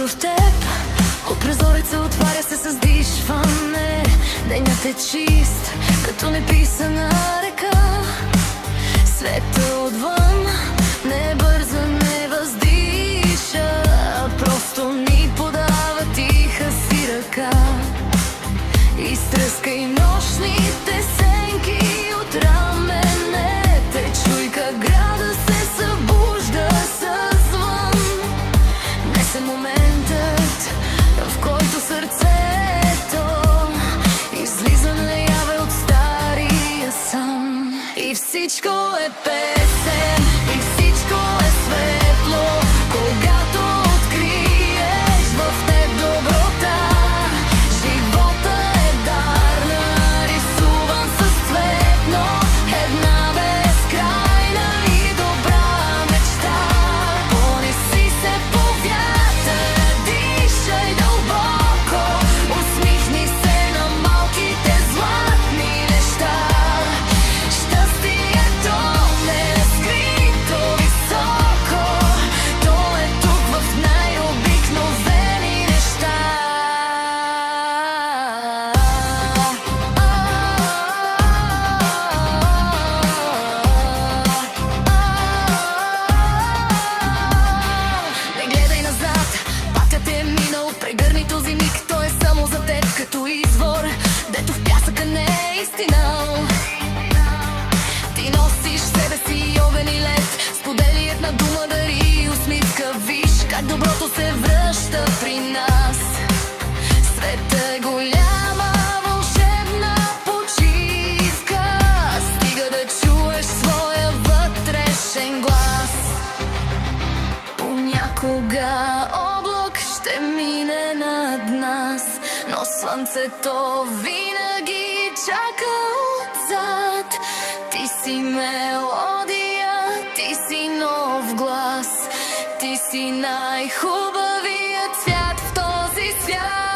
утро в теб. От прозореца отваря се с дишване. Денят е чист, като неписана река. Света отвън не бърза, не въздиша, просто ни подава тиха си ръка. Изтръскай нощните сенки от раменете, чуй как града се събужда със звън. Днес е моментът, в който сърцето излиза наяве от стария сън. И всичко е песен, и всичко е светло, когато откриеш в теб доброта. Живота е дар, нарисуван със цветно, една безкрайна и добра мечта. Понеси се по вятъра, дишай дълбоко, усмихни се на малките златни неща. Щастието не е скрито високо, то е тук в най-обикновени неща. Не гледай назад, пътят е минал, прегърни този миг, той е само за теб като извор, дето в пясъка не е истинал. Ти носиш в себе си огън и лед, сподели една дума, дари и усмивка. Виж как доброто се връща при нас. Света е голяма, вълшебна почивка, стига да чуеш своя вътрешен глас. Понякога облак ще мине над нас, но слънцето винаги чака отзад. Ти си мелодия, ти си нов глас, ти си най-хубавият цвят в този свят.